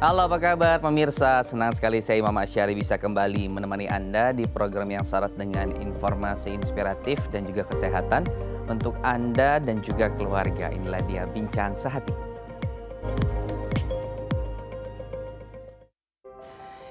Halo, apa kabar pemirsa? Senang sekali saya Imam Asyari bisa kembali menemani Anda di program yang syarat dengan informasi inspiratif dan juga kesehatan untuk Anda dan juga keluarga. Inilah dia Bincang Sehati.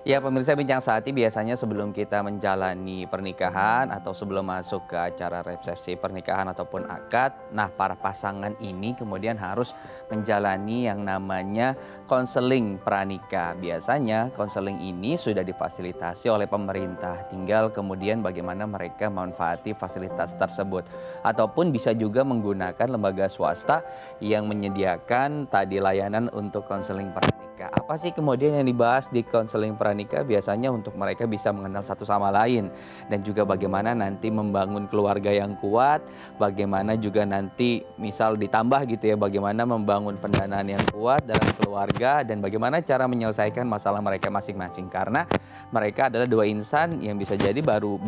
Ya, pemirsa Bincang Sehati biasanya sebelum kita menjalani pernikahan atau sebelum masuk ke acara resepsi pernikahan ataupun akad, nah para pasangan ini kemudian harus menjalani yang namanya konseling pranikah. Biasanya konseling ini sudah difasilitasi oleh pemerintah, tinggal kemudian bagaimana mereka memanfaati fasilitas tersebut. Ataupun bisa juga menggunakan lembaga swasta yang menyediakan tadi layanan untuk konseling pranikah. Apa sih kemudian yang dibahas di konseling pranikah? Biasanya untuk mereka bisa mengenal satu sama lain dan juga bagaimana nanti membangun keluarga yang kuat, bagaimana juga nanti misal ditambah gitu ya, bagaimana membangun pendanaan yang kuat dalam keluarga dan bagaimana cara menyelesaikan masalah mereka masing-masing, karena mereka adalah dua insan yang bisa jadi baru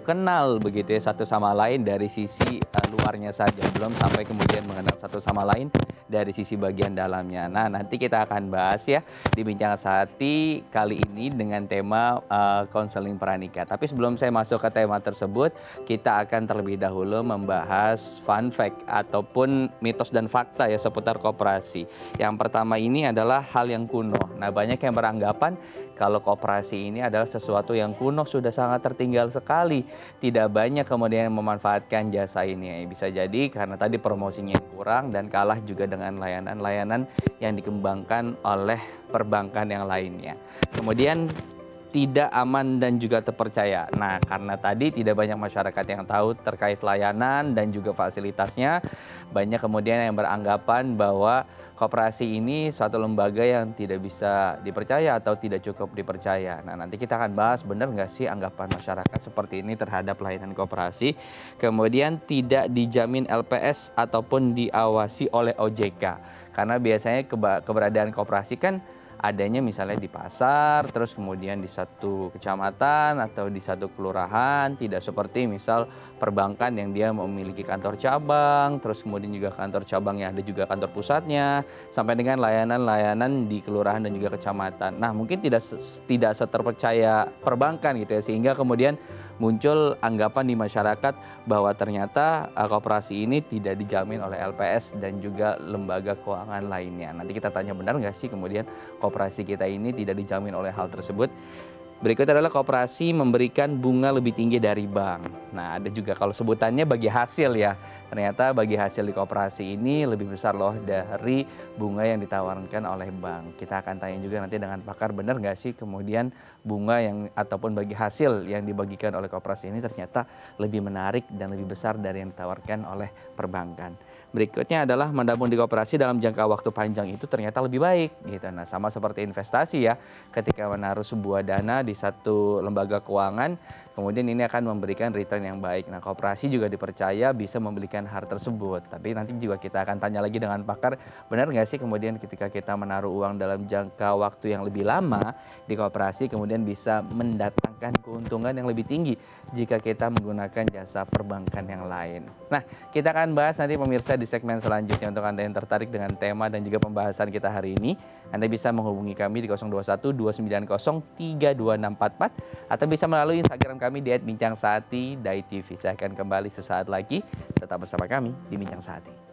kenal begitu ya satu sama lain dari sisi luarnya saja, belum sampai kemudian mengenal satu sama lain dari sisi bagian dalamnya. Nah, nanti kita akan bahas ya di Bincang Sehati kali ini dengan tema konseling pranikah. Tapi sebelum saya masuk ke tema tersebut, kita akan terlebih dahulu membahas fun fact ataupun mitos dan fakta ya seputar koperasi. Yang pertama ini adalah hal yang kuno. Nah, banyak yang beranggapan kalau koperasi ini adalah sesuatu yang kuno, sudah sangat tertinggal sekali. Tidak banyak kemudian yang memanfaatkan jasa ini. Bisa jadi karena tadi promosinya yang kurang dan kalah juga dengan layanan-layanan yang dikembangkan oleh perbankan yang lainnya. Kemudian tidak aman dan juga terpercaya. Nah, karena tadi tidak banyak masyarakat yang tahu terkait layanan dan juga fasilitasnya, banyak kemudian yang beranggapan bahwa koperasi ini suatu lembaga yang tidak bisa dipercaya atau tidak cukup dipercaya. Nah, nanti kita akan bahas benar nggak sih anggapan masyarakat seperti ini terhadap layanan koperasi. Kemudian tidak dijamin LPS ataupun diawasi oleh OJK. Karena biasanya keberadaan koperasi kan adanya misalnya di pasar, terus kemudian di satu kecamatan atau di satu kelurahan, tidak seperti misal perbankan yang dia memiliki kantor cabang, terus kemudian juga kantor cabangnya ada juga kantor pusatnya, sampai dengan layanan-layanan di kelurahan dan juga kecamatan. Nah, mungkin tidak seterpercaya perbankan gitu ya, sehingga kemudian muncul anggapan di masyarakat bahwa ternyata koperasi ini tidak dijamin oleh LPS dan juga lembaga keuangan lainnya. Nanti kita tanya benar nggak sih kemudian koperasi kita ini tidak dijamin oleh hal tersebut. Berikut adalah koperasi memberikan bunga lebih tinggi dari bank. Nah, ada juga kalau sebutannya bagi hasil ya. Ternyata bagi hasil di koperasi ini lebih besar loh dari bunga yang ditawarkan oleh bank. Kita akan tanya juga nanti dengan pakar, benar nggak sih kemudian bunga yang ataupun bagi hasil yang dibagikan oleh koperasi ini ternyata lebih menarik dan lebih besar dari yang ditawarkan oleh perbankan. Berikutnya adalah menabung di koperasi dalam jangka waktu panjang itu ternyata lebih baik gitu. Nah, sama seperti investasi ya. Ketika menaruh sebuah dana di satu lembaga keuangan, kemudian ini akan memberikan return yang baik. Nah, koperasi juga dipercaya bisa memberikan hal tersebut. Tapi nanti juga kita akan tanya lagi dengan pakar, benar nggak sih kemudian ketika kita menaruh uang dalam jangka waktu yang lebih lama di koperasi kemudian bisa mendatangkan keuntungan yang lebih tinggi jika kita menggunakan jasa perbankan yang lain. Nah, kita akan bahas nanti pemirsa di segmen selanjutnya. Untuk Anda yang tertarik dengan tema dan juga pembahasan kita hari ini, Anda bisa menghubungi kami di 021 290 32644 atau bisa melalui Instagram kami di @bincangsehati.tv. Saya akan kembali sesaat lagi. Tetap bersama kami di Bincang Sehati.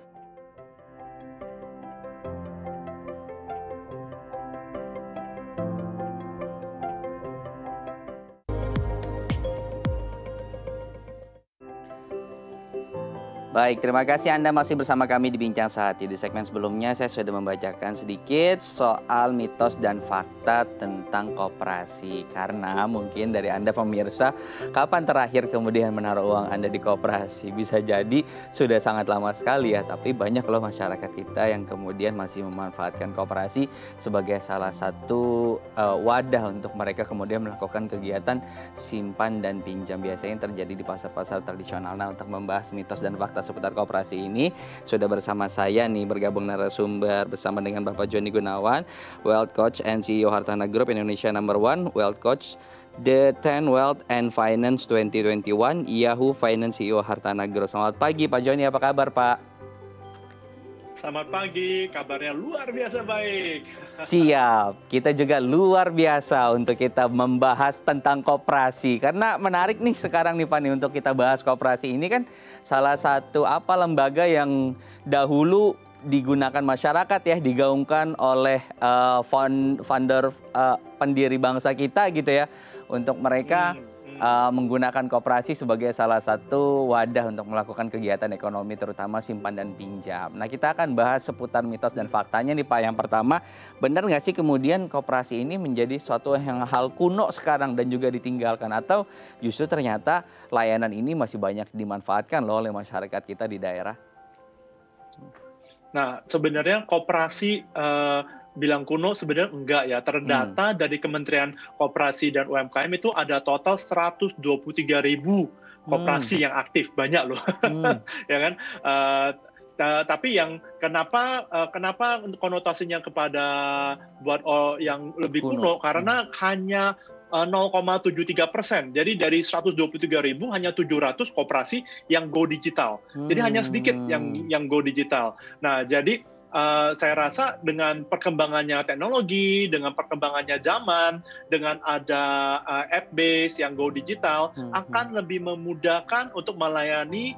Baik, terima kasih Anda masih bersama kami di Bincang Sehati. Di segmen sebelumnya saya sudah membacakan sedikit soal mitos dan fakta tentang koperasi. Karena mungkin dari Anda pemirsa, kapan terakhir kemudian menaruh uang Anda di koperasi? Bisa jadi sudah sangat lama sekali ya, tapi banyak loh masyarakat kita yang kemudian masih memanfaatkan koperasi sebagai salah satu wadah untuk mereka kemudian melakukan kegiatan simpan dan pinjam. Biasanya yang terjadi di pasar-pasar tradisional. Nah, untuk membahas mitos dan fakta seputar koperasi ini sudah bersama saya nih, bergabung narasumber bersama dengan Bapak Joni Gunawan, Wealth Coach and CEO Hartana Group Indonesia #1, Wealth Coach The 10 Wealth and Finance 2021, Yahoo Finance CEO Hartana Group. Selamat pagi Pak Joni, apa kabar Pak? Selamat pagi, kabarnya luar biasa baik. Siap, kita juga luar biasa untuk kita membahas tentang koperasi. Karena menarik nih sekarang nih Pak nih untuk kita bahas koperasi ini kan salah satu lembaga yang dahulu digunakan masyarakat ya, digaungkan oleh founder pendiri bangsa kita gitu ya. Untuk mereka menggunakan koperasi sebagai salah satu wadah untuk melakukan kegiatan ekonomi terutama simpan dan pinjam. Nah, kita akan bahas seputar mitos dan faktanya nih Pak. Yang pertama, benar nggak sih kemudian koperasi ini menjadi suatu yang hal kuno sekarang dan juga ditinggalkan, atau justru ternyata layanan ini masih banyak dimanfaatkan loh oleh masyarakat kita di daerah? Nah, sebenarnya koperasi bilang kuno sebenarnya enggak ya. Terdata dari Kementerian Koperasi dan UMKM itu ada total 123.000 koperasi yang aktif, banyak loh, ya kan? Tapi yang kenapa konotasinya kepada buat yang lebih kuno, karena hanya 0,73%. Jadi dari 123.000 hanya 700 koperasi yang go digital. Jadi hanya sedikit yang go digital. Nah, jadi saya rasa dengan perkembangannya teknologi, dengan perkembangannya zaman, dengan ada app base yang go digital, akan lebih memudahkan untuk melayani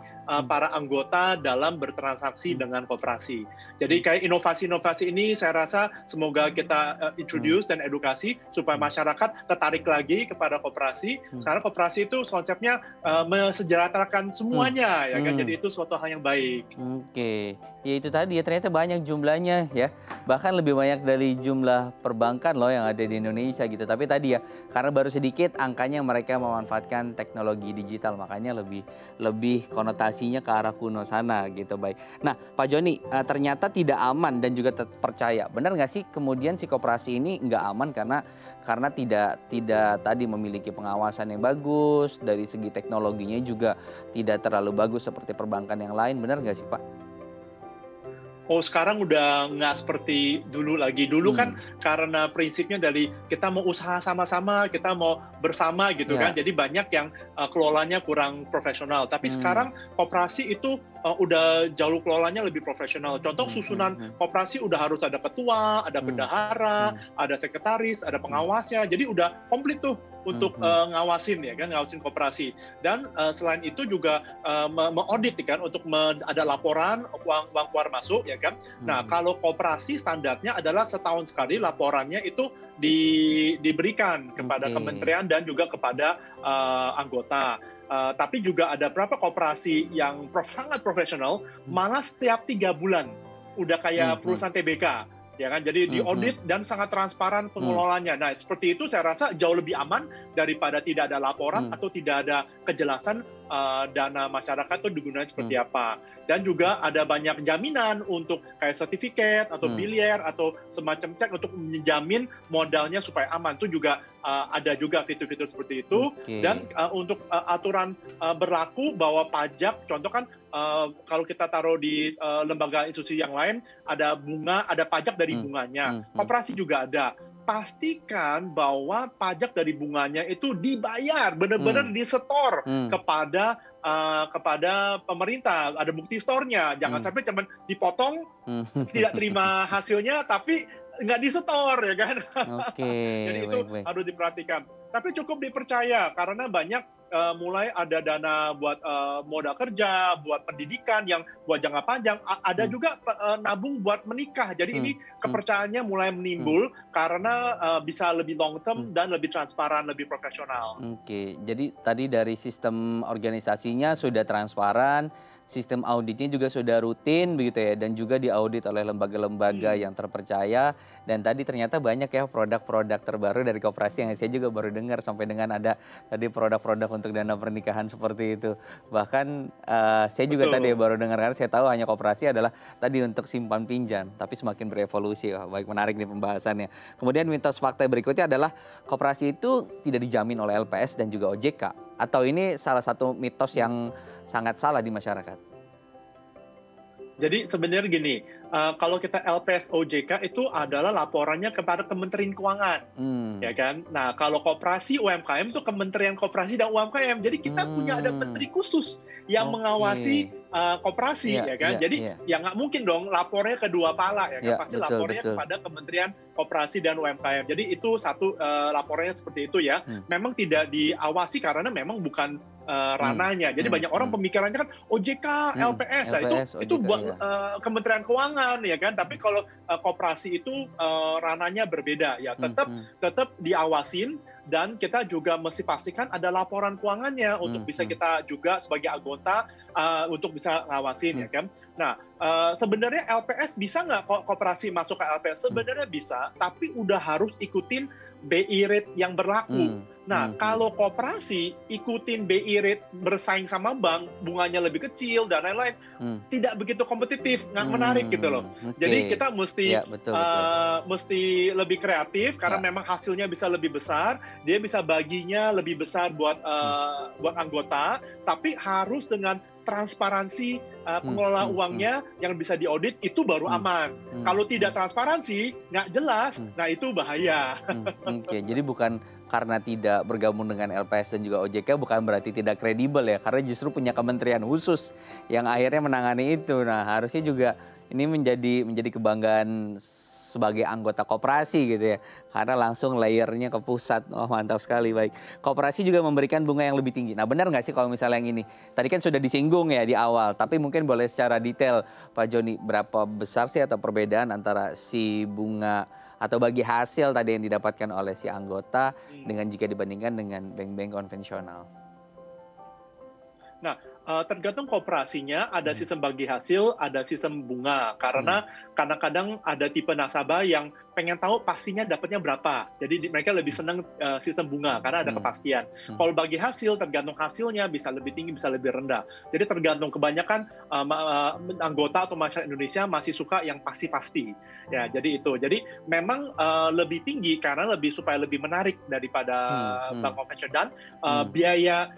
para anggota dalam bertransaksi dengan koperasi. Jadi kayak inovasi-inovasi ini saya rasa semoga kita introduce dan edukasi supaya masyarakat tertarik lagi kepada koperasi. Karena koperasi itu konsepnya mesejahterakan semuanya, ya kan? Jadi itu suatu hal yang baik. Oke, ya itu tadi ya, ternyata banyak jumlahnya ya. Bahkan lebih banyak dari jumlah perbankan loh yang ada di Indonesia gitu. Tapi tadi ya, karena baru sedikit angkanya mereka memanfaatkan teknologi digital, makanya lebih konotasinya ke arah kuno sana gitu. Baik. Nah, Pak Joni, ternyata tidak aman dan juga terpercaya. Benar nggak sih kemudian si koperasi ini nggak aman karena tidak tadi memiliki pengawasan yang bagus, dari segi teknologinya juga tidak terlalu bagus seperti perbankan yang lain. Benar nggak sih Pak? Oh, sekarang udah nggak seperti dulu lagi. Dulu kan karena prinsipnya dari kita mau usaha sama-sama, kita mau bersama gitu kan. Jadi banyak yang kelolanya kurang profesional. Tapi sekarang koperasi itu udah jauh kelolanya lebih profesional. Contoh susunan koperasi udah harus ada ketua, ada bendahara, ada sekretaris, ada pengawasnya. Jadi udah komplit tuh untuk ngawasin ya kan, ngawasin koperasi. Dan selain itu juga mengaudit kan, untuk ada laporan uang keluar masuk ya kan. Nah, kalau koperasi standarnya adalah setahun sekali laporannya itu diberikan kepada kementerian dan juga kepada anggota. Tapi juga ada beberapa koperasi yang sangat profesional, malah setiap 3 bulan udah kayak perusahaan TBK. Ya kan, jadi diaudit dan sangat transparan pengelolanya. Nah, seperti itu saya rasa jauh lebih aman daripada tidak ada laporan atau tidak ada kejelasan dana masyarakat itu digunakan seperti apa. Dan juga ada banyak jaminan untuk kayak sertifikat atau biliar atau semacam cek untuk menjamin modalnya supaya aman. Itu juga ada juga fitur-fitur seperti itu. Dan untuk aturan berlaku bahwa pajak, contoh kan kalau kita taruh di lembaga institusi yang lain, ada bunga, ada pajak dari bunganya. Koperasi juga ada. Pastikan bahwa pajak dari bunganya itu dibayar, benar-benar disetor kepada pemerintah. Ada bukti store-nya. Jangan sampai cuma dipotong, tidak terima hasilnya, tapi nggak disetor ya kan. Jadi itu harus diperhatikan. Tapi cukup dipercaya karena banyak mulai ada dana buat modal kerja, buat pendidikan yang buat jangka panjang, ada juga nabung buat menikah. Jadi ini kepercayaannya mulai menimbul karena bisa lebih long term dan lebih transparan, lebih profesional. Oke, jadi tadi dari sistem organisasinya sudah transparan, sistem auditnya juga sudah rutin begitu ya, dan juga diaudit oleh lembaga-lembaga yang terpercaya. Dan tadi ternyata banyak ya produk-produk terbaru dari koperasi yang saya juga baru dengar, sampai dengan ada tadi produk-produk untuk dana pernikahan seperti itu. Bahkan saya juga tadi baru dengar, karena saya tahu hanya koperasi adalah tadi untuk simpan pinjam, tapi semakin berevolusi. Baik, menarik nih pembahasannya. Kemudian mitos fakta berikutnya adalah koperasi itu tidak dijamin oleh LPS dan juga OJK. Atau ini salah satu mitos yang sangat salah di masyarakat? Jadi sebenarnya gini, kalau kita LPS OJK itu adalah laporannya kepada Kementerian Keuangan, Hmm. ya kan. Nah, kalau koperasi UMKM itu Kementerian Koperasi dan UMKM. Jadi kita punya ada Hmm. menteri khusus yang mengawasi Oke. koperasi, Iya, ya kan. iya, Jadi iya. ya nggak mungkin dong lapornya ke dua pala, ya Iya, kan. Pasti betul, lapornya betul. kepada Kementerian Koperasi dan UMKM. Jadi itu satu, laporannya seperti itu ya. Hmm. Memang tidak diawasi karena memang bukan Hmm. ranahnya. Jadi Hmm. banyak orang Hmm. pemikirannya kan OJK, Hmm. LPS, nah LPS, itu OJK, buat iya. Kementerian Keuangan, ya kan. Tapi kalau koperasi itu ranahnya berbeda, ya Hmm. tetap Hmm. tetap diawasin, dan kita juga mesti pastikan ada laporan keuangannya untuk Hmm. bisa Hmm. kita juga sebagai anggota untuk bisa ngawasin, ya Hmm. kan. Nah, sebenarnya LPS bisa nggak koperasi masuk ke LPS? Hmm. Sebenarnya bisa, tapi udah harus ikutin BI rate yang berlaku. Hmm. Nah, Hmm. kalau koperasi ikutin BI rate bersaing sama bank, bunganya lebih kecil dan lain-lain, Hmm. tidak begitu kompetitif, nggak menarik gitu loh. Jadi Oke. kita Ya, mesti betul, betul. mesti lebih kreatif karena Ya. memang hasilnya bisa lebih besar, dia bisa baginya lebih besar buat Hmm. buat anggota, tapi harus dengan transparansi pengelola uangnya yang bisa diaudit, itu baru aman. Kalau tidak transparansi, nggak jelas, nah itu bahaya. Oke, jadi bukan karena tidak bergabung dengan LPS dan juga OJK bukan berarti tidak kredibel ya, karena justru punya kementerian khusus yang akhirnya menangani itu. Nah, harusnya juga ini menjadi kebanggaan sebagai anggota koperasi gitu ya, karena langsung layernya ke pusat. Oh, mantap sekali, baik. Koperasi juga memberikan bunga yang lebih tinggi. Nah, benar nggak sih kalau misalnya yang ini? Tadi kan sudah disinggung ya di awal, tapi mungkin boleh secara detail Pak Joni, berapa besar sih atau perbedaan antara si bunga atau bagi hasil tadi yang didapatkan oleh si anggota dengan jika dibandingkan dengan bank-bank konvensional? Nah, tergantung koperasinya, ada sistem bagi hasil, ada sistem bunga. Karena kadang-kadang ada tipe nasabah yang pengen tahu pastinya dapatnya berapa. Jadi mereka lebih senang sistem bunga karena ada kepastian. Kalau bagi hasil, tergantung hasilnya bisa lebih tinggi, bisa lebih rendah. Jadi tergantung, kebanyakan anggota atau masyarakat Indonesia masih suka yang pasti-pasti. Ya, jadi itu. Jadi memang lebih tinggi karena supaya lebih menarik daripada bank konvensional, dan biaya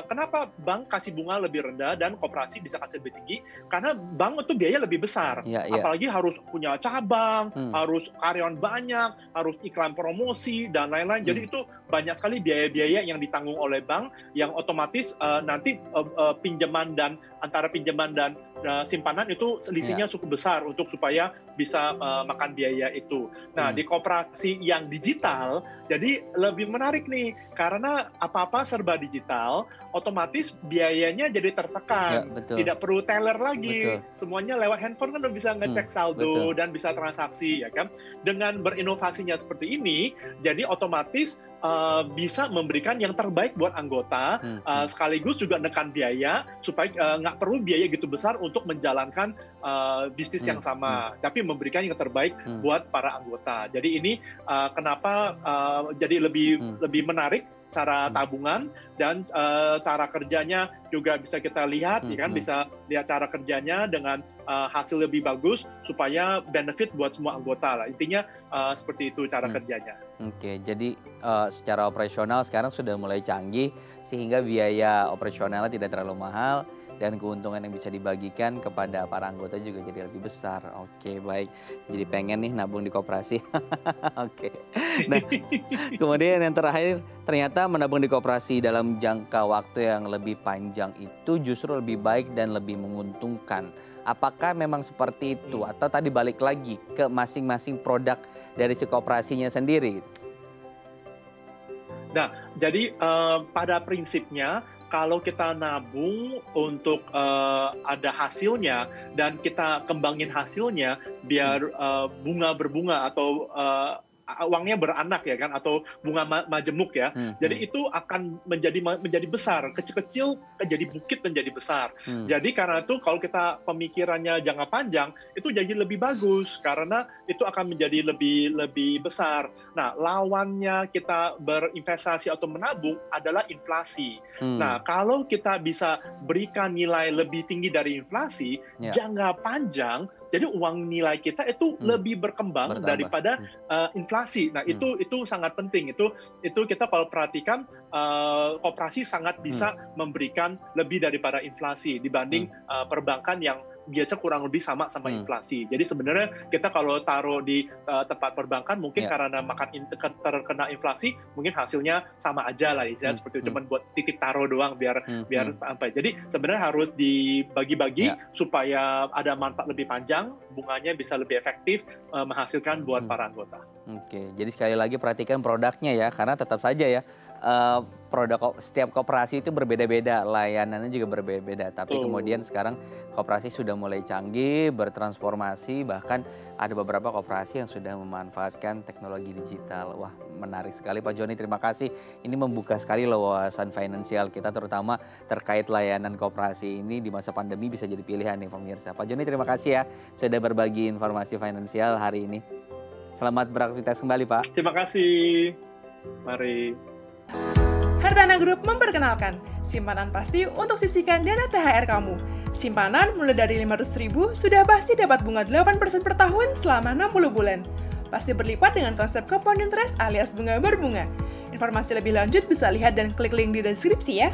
kenapa bank kasih bunga lebih rendah dan koperasi bisa kasih lebih tinggi, karena bank itu biaya lebih besar. Apalagi harus punya cabang, harus karyawan banyak, harus iklan promosi dan lain-lain. Jadi itu banyak sekali biaya-biaya yang ditanggung oleh bank, yang otomatis nanti pinjaman dan antara pinjaman dan simpanan itu selisihnya cukup besar untuk supaya bisa makan biaya itu. Nah, di koperasi yang digital jadi lebih menarik nih, karena apa-apa serba digital, otomatis biayanya jadi tertekan. Tidak perlu teller lagi, semuanya lewat handphone kan udah bisa ngecek saldo dan bisa transaksi, ya kan. Dengan berinovasinya seperti ini, jadi otomatis bisa memberikan yang terbaik buat anggota, sekaligus juga menekan biaya supaya nggak perlu biaya gitu besar untuk menjalankan bisnis yang sama, tapi memberikan yang terbaik buat para anggota. Jadi ini kenapa jadi lebih menarik cara tabungan, dan cara kerjanya juga bisa kita lihat, ya kan, bisa lihat cara kerjanya dengan hasil lebih bagus supaya benefit buat semua anggota lah. Intinya seperti itu cara kerjanya. Oke, jadi secara operasional sekarang sudah mulai canggih sehingga biaya operasionalnya tidak terlalu mahal dan keuntungan yang bisa dibagikan kepada para anggota juga jadi lebih besar. Oke, baik. Jadi pengen nih nabung di koperasi. Oke. Nah, kemudian yang terakhir, ternyata menabung di koperasi dalam jangka waktu yang lebih panjang itu justru lebih baik dan lebih menguntungkan. Apakah memang seperti itu atau tadi balik lagi ke masing-masing produk dari si koperasinya sendiri? Nah, jadi pada prinsipnya kalau kita nabung untuk ada hasilnya dan kita kembangin hasilnya biar bunga berbunga atau uangnya beranak, ya kan, atau bunga majemuk, ya. Jadi itu akan menjadi besar, kecil-kecil jadi bukit menjadi besar. Jadi karena itu kalau kita pemikirannya jangka panjang itu jadi lebih bagus karena itu akan menjadi lebih besar. Nah, lawannya kita berinvestasi atau menabung adalah inflasi. Nah, kalau kita bisa berikan nilai lebih tinggi dari inflasi jangka panjang, jadi uang nilai kita itu lebih berkembang daripada inflasi. Nah, itu sangat penting. Itu kita kalau perhatikan koperasi sangat bisa memberikan lebih daripada inflasi dibanding perbankan yang biasa kurang lebih sama inflasi. Jadi sebenarnya kita kalau taruh di tempat perbankan mungkin karena terkena inflasi, mungkin hasilnya sama aja lah, seperti itu, cuma buat titik taruh doang biar sampai. Jadi sebenarnya harus dibagi-bagi supaya ada manfaat lebih panjang, bunganya bisa lebih efektif menghasilkan buat para anggota. Oke, jadi sekali lagi perhatikan produknya ya, karena tetap saja ya produk setiap koperasi itu berbeda-beda, layanannya juga berbeda-beda. Tapi kemudian sekarang koperasi sudah mulai canggih, bertransformasi, bahkan ada beberapa koperasi yang sudah memanfaatkan teknologi digital. Wah, menarik sekali Pak Joni, terima kasih. Ini membuka sekali wawasan finansial kita, terutama terkait layanan koperasi ini di masa pandemi bisa jadi pilihan nih pemirsa. Pak Joni, terima kasih ya sudah berbagi informasi finansial hari ini. Selamat beraktivitas kembali, Pak. Terima kasih. Mari. Hartana Group memperkenalkan simpanan pasti untuk sisihkan dana THR kamu. Simpanan mulai dari 500.000 sudah pasti dapat bunga 8% per tahun selama 60 bulan. Pasti berlipat dengan konsep compound interest alias bunga berbunga. Informasi lebih lanjut bisa lihat dan klik link di deskripsi ya.